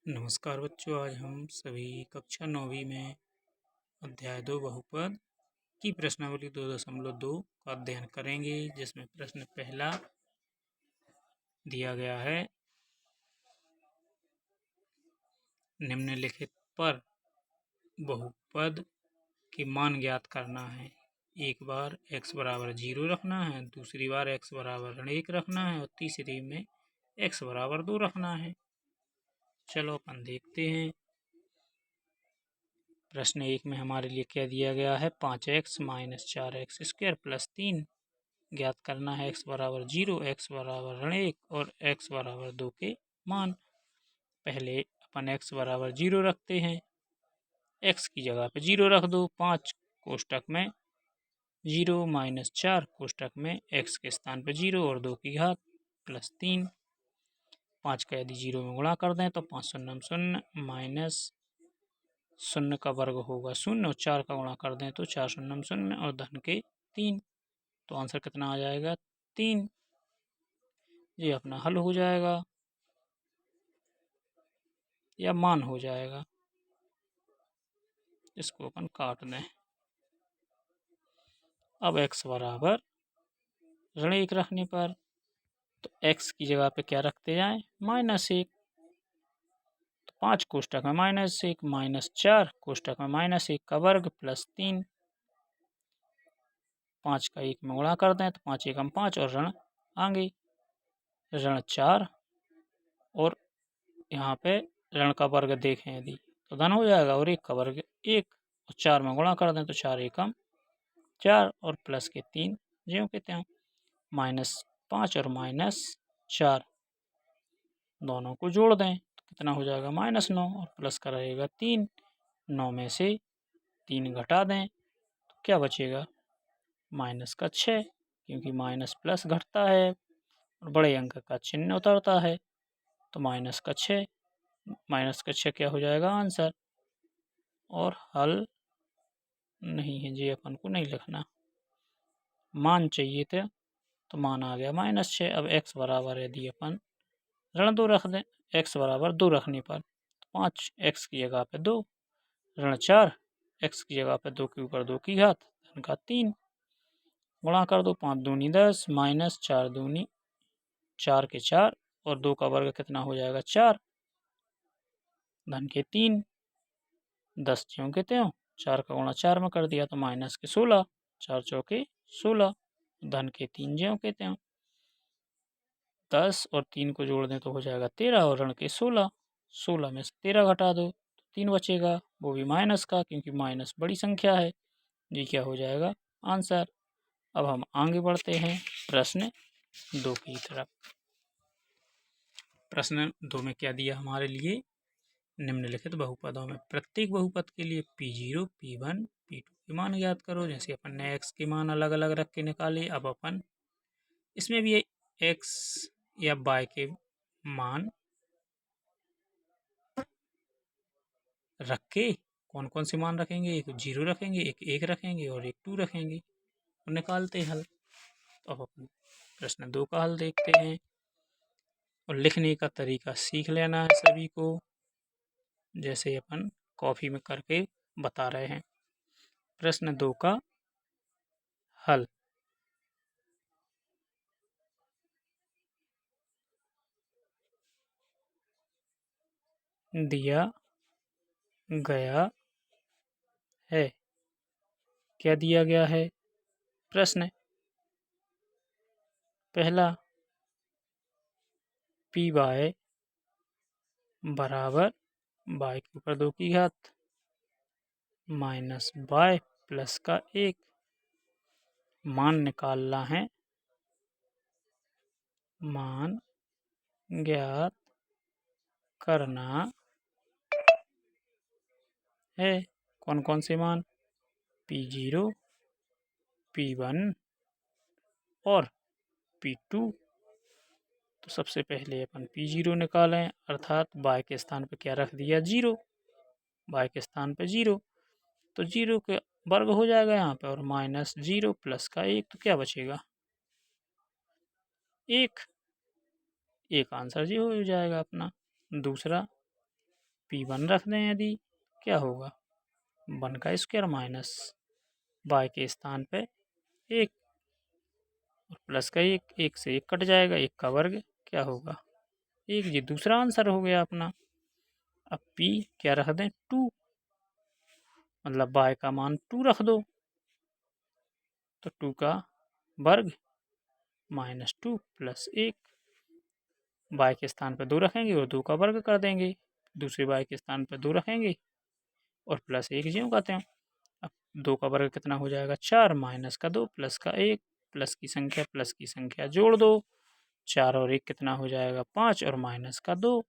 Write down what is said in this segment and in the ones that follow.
नमस्कार बच्चों, आज हम सभी कक्षा 9वीं में अध्याय 2 बहुपद की प्रश्नावली 2.2 का अध्ययन करेंगे, जिसमें प्रश्न पहला दिया गया है। निम्नलिखित पर बहुपद के मान ज्ञात करना है। एक बार x बराबर 0 रखना है, दूसरी बार x बराबर 1 रखना है और तीसरी में x बराबर 2 रखना है। चलो अपन देखते हैं। प्रश्न 1 में हमारे लिए क्या दिया गया है, 5x minus 4x square plus 3 ज्ञात करना है। x बराबर 0, x बराबर 1 और x बराबर 2 के मान। पहले अपन x बराबर 0 रखते हैं, x की जगह पे 0 रख दो। 5 कोष्टक में 0 माइनस 4 कोष्टक में x के स्थान पे 0 और 2 की घात प्लस 3। 5 का यदि 0 में गुणा कर दें तो 5 शून्य शून्य माइनस 0 का वर्ग होगा 0 और 4 का गुणा कर दें तो 4 शून्य शून्य और धन के 3। तो आंसर कितना आ जाएगा, 3। ये अपना हल हो जाएगा या मान हो जाएगा। इसको अपन काट दें। अब x बराबर ऋण 1 रखने पर तो x की जगह पे क्या रखते जाएं, -1। तो 5 कोष्टक में -1 माइनस 4 कोष्टक में -1 का वर्ग प्लस 3। 5 का 1 में गुणा कर दें तो 5 एकम 5 और ऋण आगे ऋण 4 और यहाँ पे ऋण का वर्ग देखें यदि तो धन हो जाएगा और 1 का वर्ग 1 और 4 में गुणा कर दें तो 4 एकम 4 और प्लस के 3 ज्यों के त्यों। -5 और -4 दोनों को जोड़ दें तो कितना हो जाएगा, -9 और प्लस का रहेगा 3। 9 में से 3 घटा दें तो क्या बचेगा, माइनस का 6, क्योंकि माइनस प्लस घटता है और बड़े अंक का चिन्ह उतरता है। तो माइनस का 6 क्या हो जाएगा आंसर। और हल नहीं है जी, अपन को नहीं लिखना, मान चाहिए था तो मान आ गया -6। अब x बराबर यदि अपन ऋण 2 रख दें, x बराबर 2 रखने पर 5 x की जगह पे 2 ऋण 4 x की जगह पे 2 के ऊपर 2 की घात धन का 3 गुणा कर दो। 5 दूनी 10 माइनस 4 दूनी 4 के 4 और 2 का वर्ग कितना हो जाएगा, 4 धन के 3। 10 ज्यों के त्यों 4 का गुणा 4 में कर दिया तो माइनस के 16, 4 चौके 16 धन के 3 ज्यों के त्यों। 10 और 3 को जोड़ दें तो हो जाएगा 13 और ऋण के 16। 16 में से 13 घटा दो तो 3 बचेगा, वो भी माइनस का, क्योंकि माइनस बड़ी संख्या है। ये क्या हो जाएगा आंसर। अब हम आगे बढ़ते हैं प्रश्न 2 की तरफ। प्रश्न 2 में क्या दिया हमारे लिए, निम्नलिखित बहुपदों में प्रत्येक बहुपद के लिए P0, P1, P2 के मान ज्ञात करो। जैसे अपन ने x के मान अलग अलग रख के निकाले, अब अपन इसमें भी x या y के मान रख के कौन कौन से मान रखेंगे, एक 0 रखेंगे, एक 1 रखेंगे और एक 2 रखेंगे और निकालते हैं हल। तो अब अपन प्रश्न 2 का हल देखते हैं और लिखने का तरीका सीख लेना है सभी को, जैसे अपन कॉपी में करके बता रहे हैं। प्रश्न 2 का हल। दिया गया है, क्या दिया गया है, प्रश्न पहला पी वाई बराबर y के ऊपर 2 की घात माइनस y प्लस का 1 मान निकालना है। मान ज्ञात करना है। कौन कौन से मान, P0, P1 और P2। तो सबसे पहले अपन P0 निकालें, अर्थात y के स्थान पे क्या रख दिया, 0। y के स्थान पे 0 तो 0 के वर्ग हो जाएगा यहाँ पे और -0 प्लस का 1 तो क्या बचेगा, 1। एक आंसर जी हो जाएगा अपना। दूसरा P1 रख दें यदि, क्या होगा 1 का स्क्वायर माइनस y के स्थान पे 1 और प्लस का 1, 1 से 1 कट जाएगा, 1 का वर्ग क्या होगा 1। ये दूसरा आंसर हो गया अपना। अब P क्या रख दें 2, मतलब y का मान 2 रख दो, तो 2 का वर्ग माइनस 2 प्लस 1, y के स्थान पर 2 रखेंगे और 2 का वर्ग कर देंगे, दूसरे y के स्थान पर 2 रखेंगे और प्लस 1 ज्यों का त्यों। अब 2 का वर्ग कितना हो जाएगा 4, माइनस का 2 प्लस का 1, प्लस की संख्या जोड़ दो, 4 और 1 कितना हो जाएगा 5 और माइनस का 2,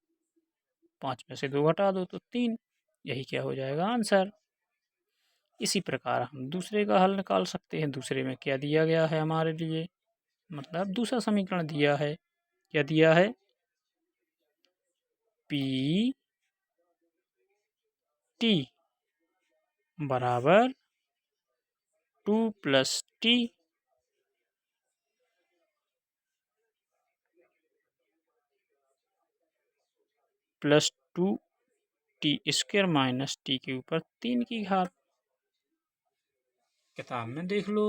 5 में से 2 घटा दो तो 3, यही क्या हो जाएगा आंसर। इसी प्रकार हम दूसरे का हल निकाल सकते हैं। दूसरे में क्या दिया गया है हमारे लिए, मतलब दूसरा समीकरण दिया है, क्या दिया है P T बराबर 2 plus T plus 2T square minus T के ऊपर 3 की घात। किताब में देख लो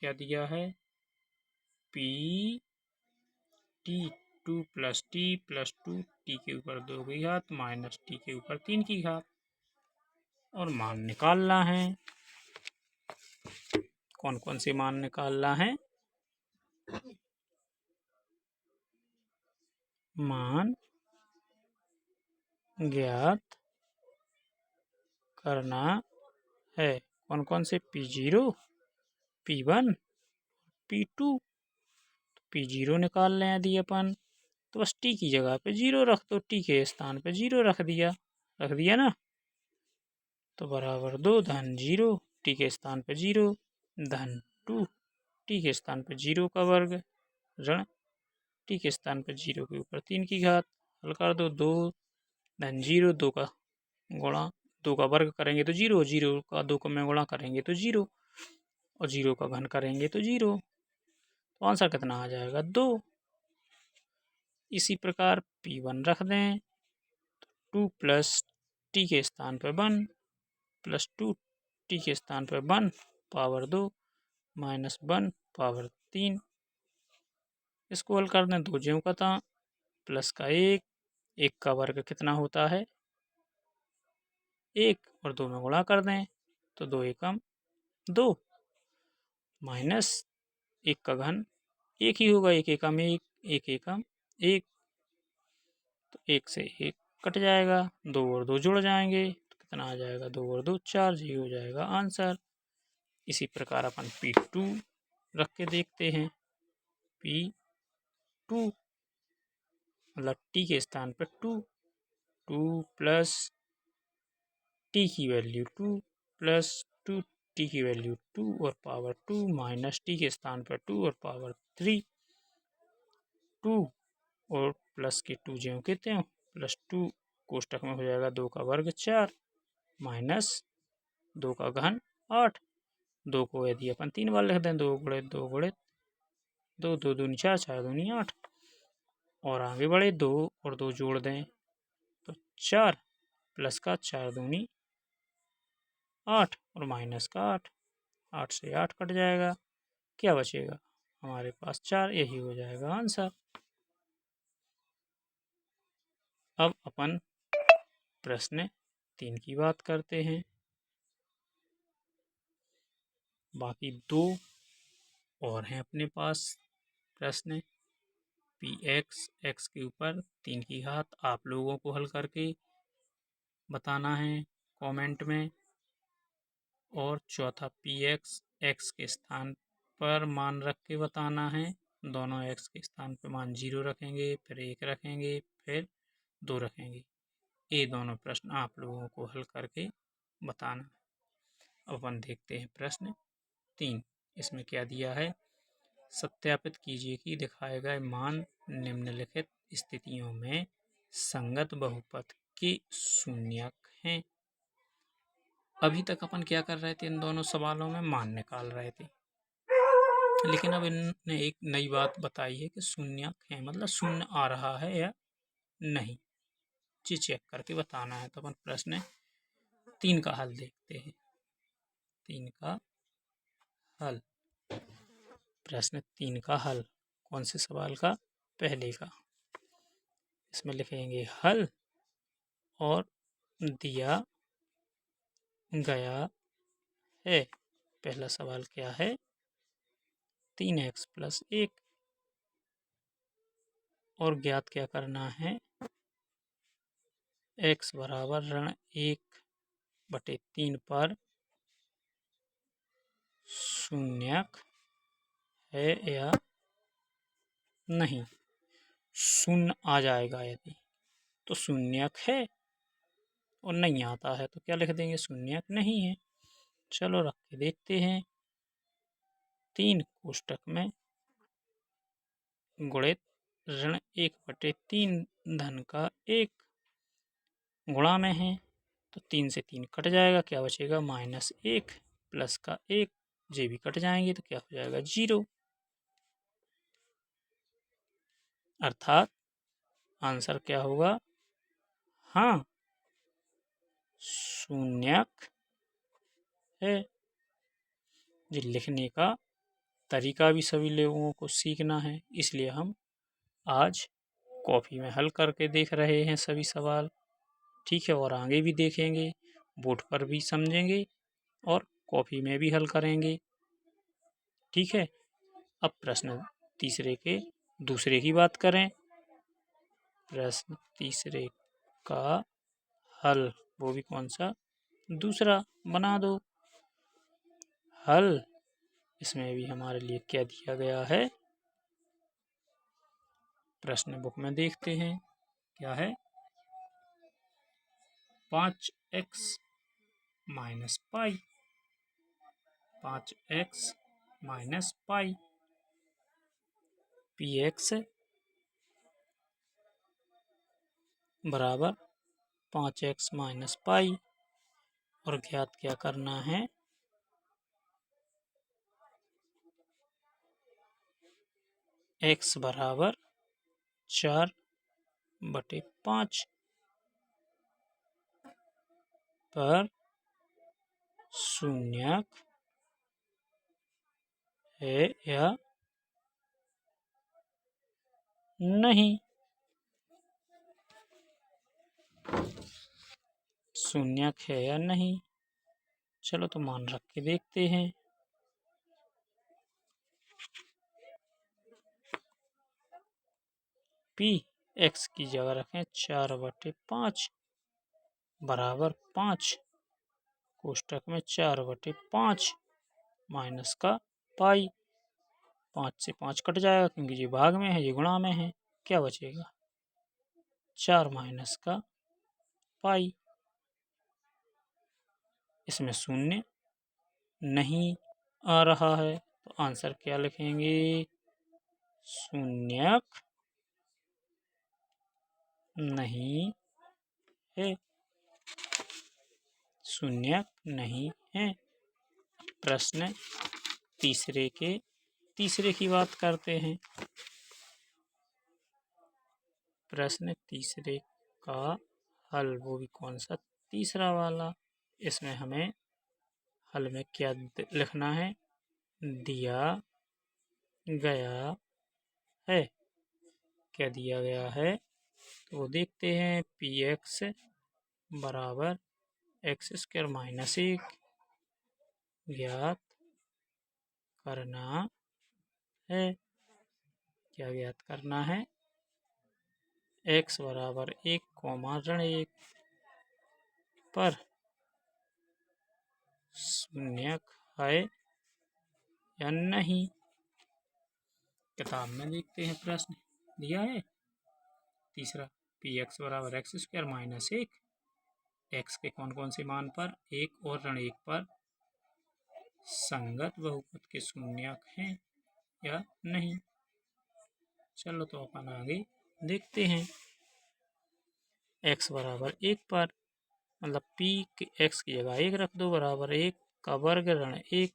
क्या दिया है P T 2 plus T plus 2T के ऊपर 2 की घात माइनस T के ऊपर 3 की घात, और मान निकालना है। कौन कौन से मान निकालना है, मान ज्ञात करना है। कौन कौन से P0 P1 P2। P0 निकाल लें यदि अपन, तो बस T की जगह पे 0 रख दो, T के स्थान पे 0 रख दिया ना, तो बराबर 2 धन 0, T के स्थान पे 0 धन 2, T के स्थान पे 0 का वर्ग ऋण T के स्थान पे 0 के ऊपर 3 की घात। हल कर दो, 2 धन 0, 2 का गुणा 2 का वर्ग करेंगे तो 0, 0 का 2 में गुणा करेंगे तो 0 और 0 का घन करेंगे तो 0, तो आंसर कितना आ जाएगा 2। इसी प्रकार P1 रख दें, 2 प्लस T के स्थान पर 1 प्लस 2T के स्थान पर 1 पावर 2 माइनस 1 पावर 3, इसको हल कर दें, 2 ज्यों का त्यों, प्लस का 1, 1 का वर्ग कितना होता है 1 और 2 में गुणा कर दें तो 2 एकम 2 माइनस 1 का घन 1 ही होगा, 1 एकम 1, 1 एकम 1, तो 1 से 1 कट जाएगा, 2 और 2 जुड़ जाएंगे तो कितना आ जाएगा 2 और 2 4, जी हो जाएगा आंसर। इसी प्रकार अपन P2 रख के देखते हैं, P2 मतलब T के स्थान पर 2, 2 प्लस T की वैल्यू 2 प्लस 2T की वैल्यू 2 और पावर 2 माइनस T के स्थान पर 2 और पावर 3, 2 और प्लस के 2 ज्यों के त्यों, प्लस 2 कोष्टक में हो जाएगा 2 का वर्ग 4 माइनस 2 का घन 8, 2 को यदि अपन 3 बार लिख दें, 2 गुणित 2 गुणित 2, 2 दूनी 4, 4 दूनी 8, और आगे बढ़े 2 और 2 जोड़ दें तो 4 प्लस का 4 दूनी 8 और माइनस का 8, 8 से 8 कट जाएगा, क्या बचेगा हमारे पास 4, यही हो जाएगा आंसर। अब अपन प्रश्न 3 की बात करते हैं। बाकी 2 और हैं अपने पास प्रश्न, Px x के ऊपर 3 की घात, आप लोगों को हल करके बताना है कमेंट में, और चौथा Px x के स्थान पर मान रख के बताना है, दोनों x के स्थान पर मान 0 रखेंगे, फिर 1 रखेंगे, फिर 2 रखेंगे। ये दोनों प्रश्न आप लोगों को हल करके बताना। अब अपन देखते हैं प्रश्न 3, इसमें क्या दिया है, सत्यापित कीजिए कि दिखाए गए मान निम्नलिखित स्थितियों में संगत बहुपद के शून्यक हैं। अभी तक अपन क्या कर रहे थे, इन दोनों सवालों में मान निकाल रहे थे, लेकिन अब इन्होंने एक नई बात बताई है कि शून्यक है, मतलब शून्य आ रहा है या नहीं। जी चेक करके बताना है। तो अपन प्रश्न 3 का हल देखते हैं। 3 का हल। प्रश्न 3 का हल कौन से सवाल का? पहले का। इसमें लिखेंगे हल और दिया गया है। पहला सवाल क्या है? 3x + 1 और ज्ञात क्या करना है? x = (1/3) पर शून्यक है या नहीं। शून्य आ जाएगा यदि तो शून्यक है, और नहीं आता है तो क्या लिख देंगे? शून्यक नहीं है। चलो रख के देखते हैं। 3 कोष्टक में गुणित (1/3) धन का 1 गुणा में है, तो 3 से 3 कट जाएगा, क्या बचेगा? -1 प्लस का 1, जे भी कट जाएंगे तो क्या हो जाएगा? 0। अर्थात आंसर क्या होगा? हाँ, शून्यक है। जी लिखने का तरीका भी सभी लोगों को सीखना है, इसलिए हम आज कॉपी में हल करके देख रहे हैं सभी सवाल। ठीक है, और आगे भी देखेंगे, बोर्ड पर भी समझेंगे और कॉपी में भी हल करेंगे। ठीक है, अब प्रश्न तीसरे के दूसरे की बात करें। प्रश्न तीसरे का हल, वो भी कौन सा? दूसरा बना दो हल। इसमें भी हमारे लिए क्या दिया गया है? प्रश्न बुक में देखते हैं क्या है। 5x - पाई, 5x - पाई px बराबर 5x - पाई, और ज्ञात क्या करना है? x बराबर 4/5 पर शून्यक है या नहीं। शून्यक है या नहीं। चलो तो मान रख के देखते हैं। पी एक्स की जगह रखें 4/5 बराबर 5, कोष्टक में 4/5 माइनस का पाई। 5 से 5 कट जाएगा क्योंकि ये भाग में है, ये गुणा में है, क्या बचेगा? 4 माइनस का पाई। इसमें शून्य नहीं आ रहा है, तो आंसर क्या लिखेंगे? शून्यक नहीं है। शून्यक नहीं है। प्रश्न तीसरे की बात करते हैं। प्रश्न तीसरे का हल, वो भी कौन सा? तीसरा वाला। इसमें हमें हल में क्या लिखना है? दिया गया है। क्या दिया गया है तो वो देखते हैं। px बराबर (x² - 1) ज्ञात करना है। क्या ज्ञात करना है? x बराबर 1, (1) पर शून्यक है या नहीं। किताब में देखते हैं, प्रश्न दिया है तीसरा। px बराबर (x² - 1) x के कौन कौन से मान पर? 1 और (1) पर संगत बहुपद के शून्यक हैं या नहीं। चलो तो अपन आगे देखते हैं। x बराबर 1 पर, मतलब p के x की जगह 1 रख दो, बराबर 1 का वर्ग (1),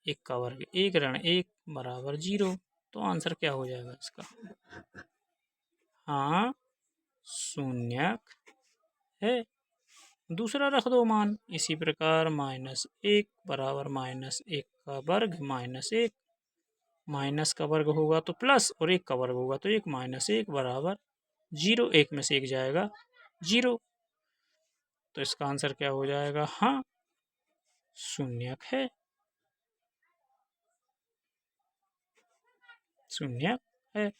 1 का वर्ग 1 (1) बराबर 0। तो आंसर क्या हो जाएगा इसका? हाँ, शून्यक है। दूसरा रख दो मान इसी प्रकार -1 बराबर -1 का वर्ग -1 माइनस का वर्ग होगा तो प्लस और 1 का वर्ग होगा तो 1 -1 बराबर 0। 1 में से 1 जाएगा 0। तो इसका आंसर क्या हो जाएगा? हाँ, शून्यक है। शून्यक है।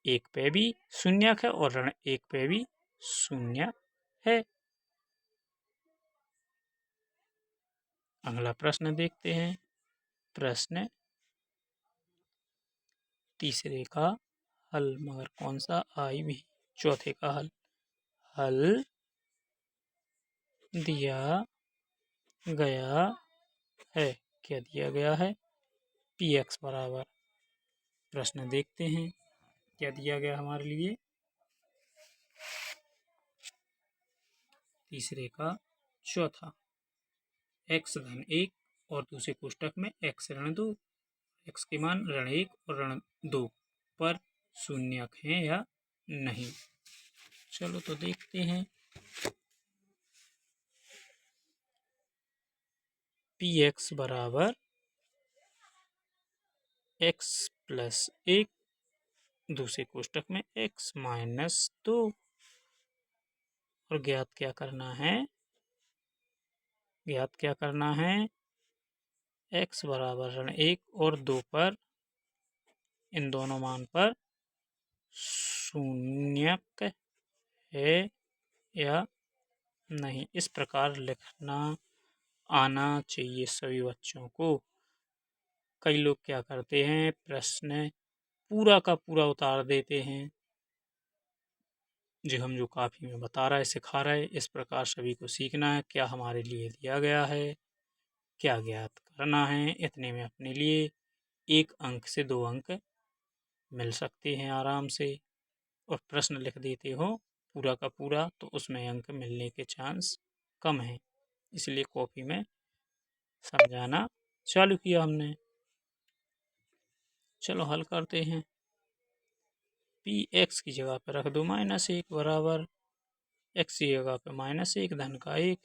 1 पे भी शून्यक है और ऋण 1 पे भी शून्यक है। अगला प्रश्न देखते हैं। प्रश्न तीसरे का हल, मगर कौन सा आई भी चौथे का हल। हल दिया गया है। क्या दिया गया है? px बराबर, प्रश्न देखते हैं क्या दिया गया हमारे लिए। तीसरे का चौथा, x धन 1 और दूसरे कोष्टक में x ऋण 2, x के मान ऋण 1 और ऋण 2 पर शून्यक हैं या नहीं। चलो तो देखते हैं। px बराबर x प्लस 1, दूसरे कोष्टक में x माइनस 2, और ज्ञात क्या करना है? ज्ञात क्या करना है? x बराबर ऋण 1 और 2 पर, इन दोनों मान पर शून्यक है या नहीं। इस प्रकार लिखना आना चाहिए सभी बच्चों को। कई लोग क्या करते हैं, प्रश्न पूरा का पूरा उतार देते हैं जो काफी में बता रहा है, सिखा रहा है। इस प्रकार सभी को सीखना है क्या हमारे लिए दिया गया है, क्या ज्ञात करना है। इतने में अपने लिए 1 अंक से 2 अंक मिल सकते हैं आराम से। और प्रश्न लिख देते हो पूरा का पूरा तो उसमें अंक मिलने के चांस कम हैं। इसलिए कॉपी में समझाना चालू किया हमने। चलो हल करते हैं। px की जगह पर रख दो -1 बराबर x की जगह पर -1 धन का 1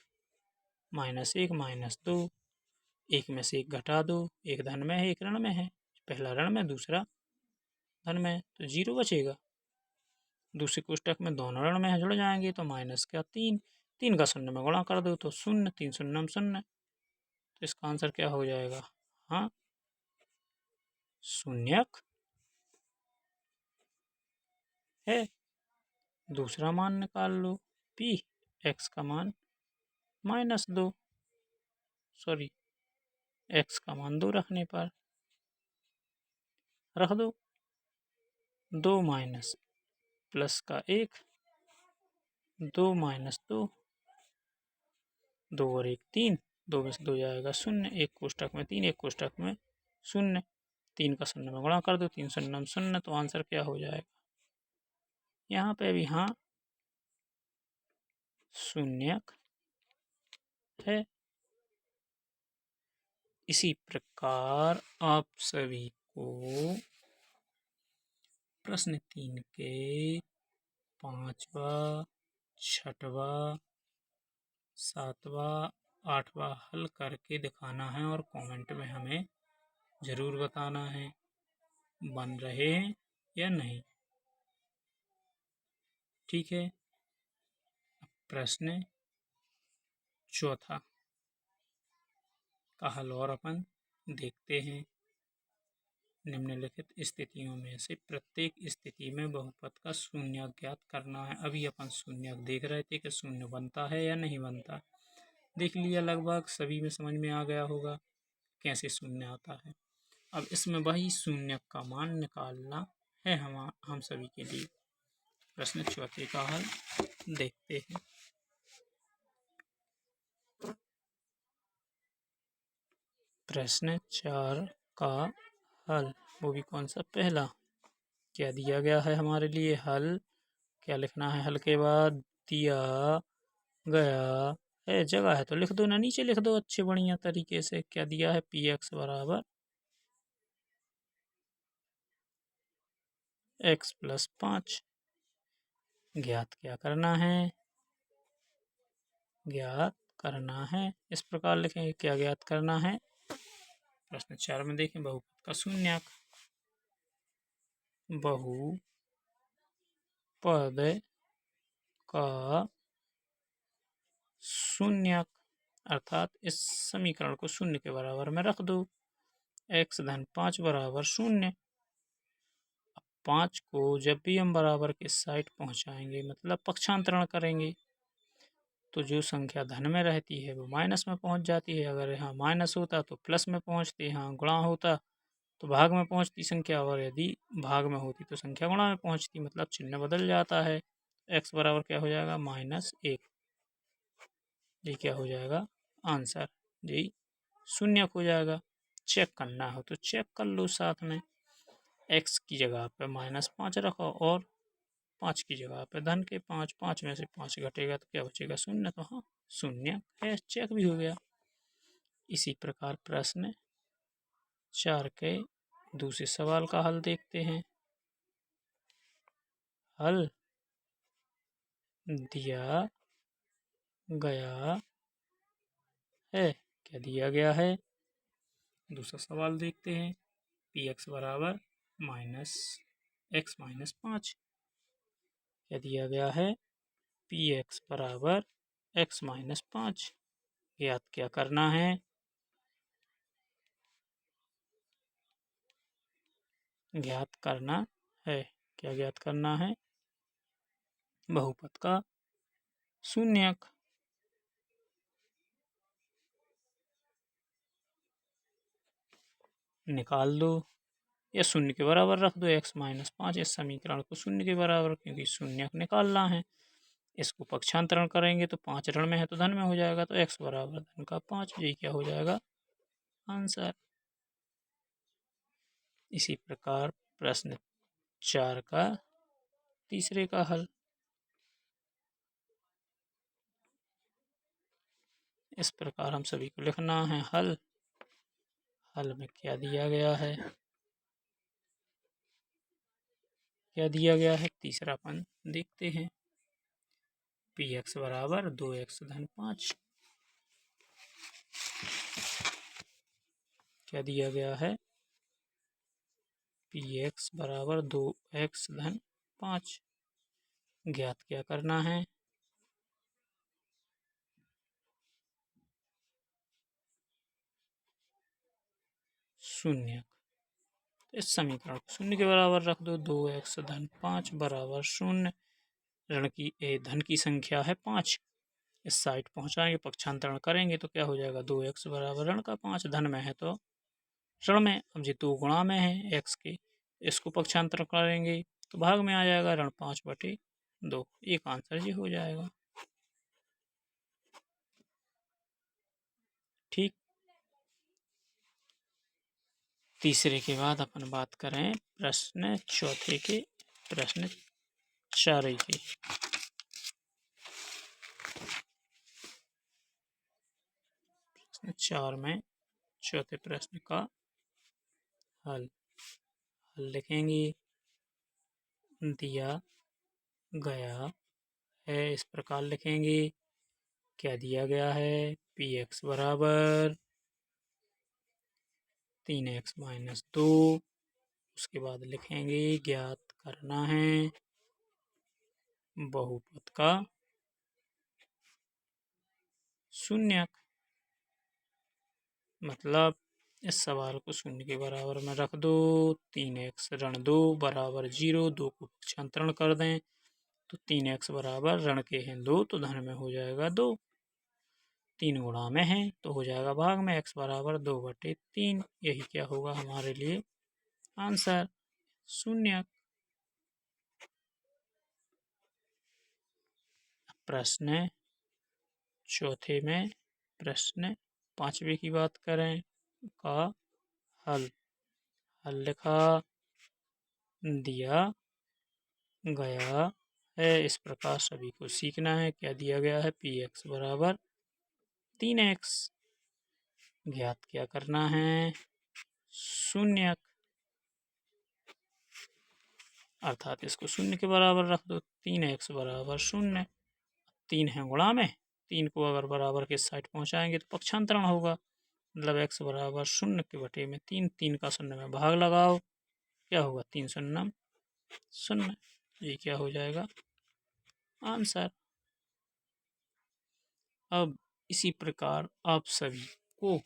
-1 -2, 1 में से 1 घटा दो, 1 धन में है 1 ऋण में है, पहला ऋण में दूसरा धन में तो 0 बचेगा। दूसरे कोष्टक में दोनों ऋण में है, जुड़ जाएंगे तो माइनस का 3, 3 का शून्य में गुणा कर दो तो 0, 3 शून्य 0। तो इसका आंसर क्या हो जाएगा? हाँ, शून्यक है। दूसरा मान निकाल लो, p x का मान -2, सॉरी x का मान 2 रखने पर रख दो 2 माइनस प्लस का 1, 2 माइनस 2, 2 और 1 3, 2 में से 2 जाएगा 0, 1 कोष्टक में 3, 1 कोष्टक में 0, 3 का शून्य में गुणा कर दो, 3 शून्य 0। तो आंसर क्या हो जाएगा? यहाँ पे भी हाँ, शून्यक है। इसी प्रकार आप सभी को प्रश्न 3 के 5वां, 6वां, 7वां, 8वां हल करके दिखाना है और कमेंट में हमें ज़रूर बताना है बन रहे हैं या नहीं। ठीक है। प्रश्न चौथा का हल और अपन देखते हैं। निम्नलिखित स्थितियों में से प्रत्येक स्थिति में बहुपद का शून्यक ज्ञात करना है। अभी अपन शून्यक देख रहे थे कि शून्य बनता है या नहीं बनता। देख लिया, लगभग सभी में समझ में आ गया होगा कैसे शून्य आता है। अब इसमें वही शून्यक का मान निकालना है हम सभी के लिए। प्रश्न चौथे का हल देखते हैं। प्रश्न 4 का हल, वो भी कौन सा? पहला। क्या दिया गया है हमारे लिए? हल। क्या लिखना है हल के बाद? दिया गया है, जगह है तो लिख दो ना, नीचे लिख दो अच्छे बढ़िया तरीके से। क्या दिया है? px बराबर x प्लस 5, ज्ञात क्या करना है, ज्ञात करना है। इस प्रकार लिखेंगे, क्या ज्ञात करना है। प्रश्न 4 में देखें, बहुपद का शून्यक। बहुपद का शून्यक अर्थात इस समीकरण को शून्य के बराबर में रख दो। x धन 5 बराबर शून्य। 5 को जब भी हम बराबर के साइड पहुंचाएंगे मतलब पक्षांतरण करेंगे तो जो संख्या धन में रहती है वो माइनस में पहुंच जाती है। अगर यहाँ माइनस होता तो प्लस में पहुंचती, यहाँ गुणा होता तो भाग में पहुंचती संख्या, और यदि भाग में होती तो संख्या गुणा में पहुंचती, मतलब चिन्ह बदल जाता है। x बराबर क्या हो जाएगा, -1। ये क्या हो जाएगा, आंसर। जी शून्य हो जाएगा। चेक करना हो तो चेक कर लो साथ में। x की जगह पे -5 रखो और 5 की जगह पे धन के 5। 5 में से 5 घटेगा तो क्या बचेगा, शून्य। तो हाँ शून्य है, चेक भी हो गया। इसी प्रकार प्रश्न 4 के दूसरे सवाल का हल देखते हैं। हल दिया गया है, क्या दिया गया है। दूसरा सवाल देखते हैं। px बराबर -x-5 क्या दिया गया है, px बराबर x-5। ज्ञात क्या करना है, ज्ञात करना है। क्या ज्ञात करना है, बहुपद का शून्यक। निकाल दो या शून्य के बराबर रख दो x-5। इस समीकरण को शून्य के बराबर, क्योंकि शून्यक निकालना है। इसको पक्षांतरण करेंगे तो 5 ऋण में है तो धन में हो जाएगा, तो x बराबर धन का 5। ये क्या हो जाएगा, आंसर। इसी प्रकार प्रश्न 4 का तीसरे का हल। इस प्रकार हम सभी को लिखना है हल। हल में क्या दिया गया है, क्या दिया गया है, तीसरापन देखते हैं। px बराबर 2x धन 5 क्या दिया गया है, px बराबर 2x धन 5। ज्ञात क्या करना है, शून्य। इस समीकरण को शून्य के बराबर रख दो। 2x धन 5 बराबर शून्य। ऋण की धन की संख्या है 5। इस साइड पहुंचाएंगे, पक्षांतरण करेंगे तो क्या हो जाएगा, 2x बराबर ऋण का 5। धन में है तो ऋण में, अब जी 2 गुणा में है x के, इसको पक्षांतरण करेंगे तो भाग में आ जाएगा, ऋण 5/2। एक आंसर जी हो जाएगा। ठीक। तीसरे के बाद अपन बात करें प्रश्न चौथे के, प्रश्न 4 की। प्रश्न 4 में चौथे प्रश्न का हल। हल लिखेंगे, दिया गया है। इस प्रकार लिखेंगे, क्या दिया गया है, px बराबर 3x-2। उसके बाद लिखेंगे, ज्ञात करना है बहुपद का शून्यक। मतलब इस सवाल को शून्य के बराबर में रख दो। 3x ऋण 2 बराबर 0। 2 को पक्षांतरण कर दें तो 3x बराबर ऋण के हैं 2 तो धन में हो जाएगा 2। 3 गुणा में है तो हो जाएगा भाग में, x बराबर 2/3। यही क्या होगा हमारे लिए आंसर, शून्य। प्रश्न चौथे में प्रश्न 5वें की बात करें का हल। हल लिखा, दिया गया है। इस प्रकार सभी को सीखना है। क्या दिया गया है, px बराबर 3x। ज्ञात क्या करना है, शून्यक। अर्थात इसको शून्य के बराबर रख दो। 3x बराबर 0। 3 है गुणा में, 3 को अगर बराबर के साइड पहुंचाएंगे तो पक्षांतरण होगा, मतलब x बराबर 0 के बटे में 3, 3 का 0 में भाग लगाओ, क्या होगा 3 शून्य 0। ये क्या हो जाएगा आंसर। अब इसी प्रकार आप सभी को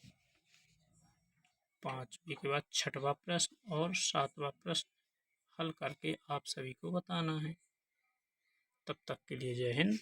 5वीं के बाद 6वां प्रश्न और 7वां प्रश्न हल करके आप सभी को बताना है। तब तक के लिए जय हिंद।